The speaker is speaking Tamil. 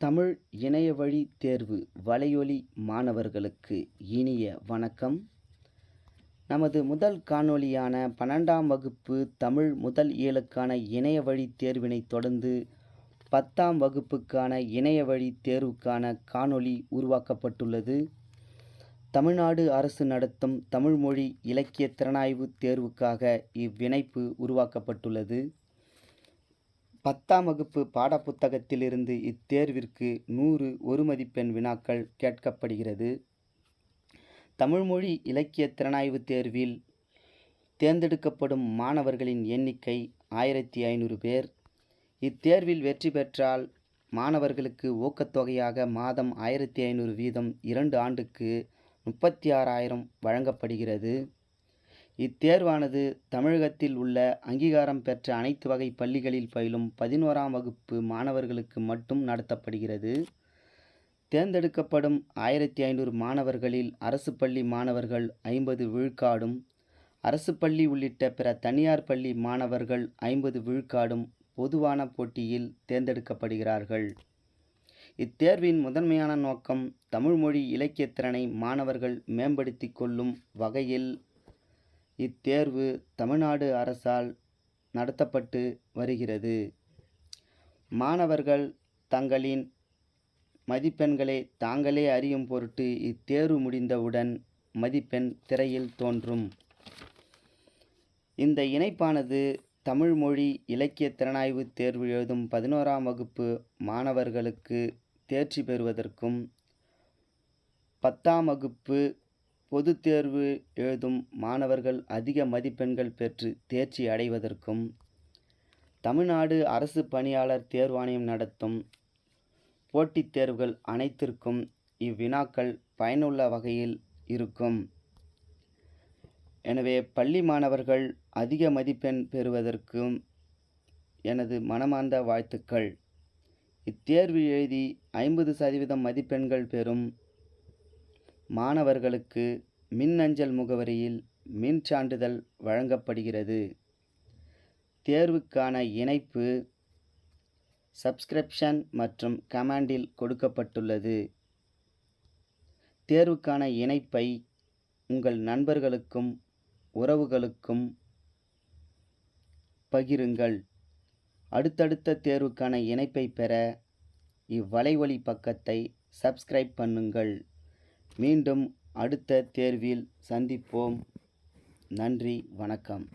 தமிழ் இணையவழி தேர்வு வலையொலி மாணவர்களுக்கு இனிய வணக்கம். நமது முதல் காணொளியான 12ஆம் வகுப்பு தமிழ் முதல் இயலுக்கான இணையவழி தேர்வினை தொடர்ந்து 10ஆம் வகுப்புக்கான இணையவழி தேர்வுக்கான காணொளி உருவாக்கப்பட்டுள்ளது. தமிழ்நாடு அரசு நடத்தும் தமிழ்மொழி இலக்கிய திறனாய்வு தேர்வுக்காக இவ்விணைப்பு உருவாக்கப்பட்டுள்ளது. 10ஆம் வகுப்பு பாடப்புத்தகத்திலிருந்து இத்தேர்விற்கு 100 ஒரு மதிப்பெண் வினாக்கள் கேட்கப்படுகிறது. தமிழ்மொழி இலக்கிய திறனாய்வு தேர்வில் தேர்ந்தெடுக்கப்படும் மாணவர்களின் எண்ணிக்கை 1500 பேர். இத்தேர்வில் வெற்றி பெற்றால் மாணவர்களுக்கு ஊக்கத்தொகையாக மாதம் 1500 வீதம் 2 ஆண்டுக்கு 36,000 வழங்கப்படுகிறது. இத்தேர்வானது தமிழகத்தில் உள்ள அங்கீகாரம் பெற்ற அனைத்து வகை பள்ளிகளில் பயிலும் 11ஆம் வகுப்பு மாணவர்களுக்கு மட்டும் நடத்தப்படுகிறது. தேர்ந்தெடுக்கப்படும் 1500 மாணவர்களில் அரசு பள்ளி மாணவர்கள் 50 விழுக்காடும், அரசு பள்ளி உள்ளிட்ட பிற தனியார் பள்ளி மாணவர்கள் 50 விழுக்காடும் பொதுவான போட்டியில் தேர்ந்தெடுக்கப்படுகிறார்கள். இத்தேர்வின் முதன்மையான நோக்கம் தமிழ்மொழி இலக்கியத்திறனை மாணவர்கள் மேம்படுத்திக் கொள்ளும் வகையில் இத்தேர்வு தமிழ்நாடு அரசால் நடத்தப்பட்டு வருகிறது. மாணவர்கள் தங்களின் மதிப்பெண்களை தாங்களே அறியும் பொருட்டு இத்தேர்வு முடிந்தவுடன் மதிப்பெண் திரையில் தோன்றும். இந்த இணைப்பானது தமிழ்மொழி இலக்கிய திறனாய்வு தேர்வு எழுதும் 11ஆம் வகுப்பு மாணவர்களுக்கு தேர்ச்சி பெறுவதற்கும், 10ஆம் வகுப்பு பொதுத் தேர்வு எழுதும் மாணவர்கள் அதிக மதிப்பெண்கள் பெற்று தேர்ச்சி அடைவதற்கும், தமிழ்நாடு அரசு பணியாளர் தேர்வாணையம் நடத்தும் போட்டித் தேர்வுகள் அனைத்திற்கும் இவ்வினாக்கள் பயனுள்ள வகையில் இருக்கும். எனவே பள்ளி மாணவர்கள் அதிக மதிப்பெண் பெறுவதற்கும் எனது மனமார்ந்த வாழ்த்துக்கள். இத்தேர்வு எழுதி 50% மதிப்பெண்கள் பெறும் மாணவர்களுக்கு மின்னஞ்சல் முகவரியில் மின் சான்றிதழ் வழங்கப்படுகிறது. தேர்வுக்கான இணைப்பு சப்ஸ்கிரிப்ஷன் மற்றும் கமெண்டில் கொடுக்கப்பட்டுள்ளது. தேர்வுக்கான இணைப்பை உங்கள் நண்பர்களுக்கும் உறவுகளுக்கும் பகிருங்கள். அடுத்தடுத்த தேர்வுக்கான இணைப்பை பெற இவ்வலைவழி பக்கத்தை சப்ஸ்கிரைப் பண்ணுங்கள். மீண்டும் அடுத்த தேர்வில் சந்திப்போம். நன்றி, வணக்கம்.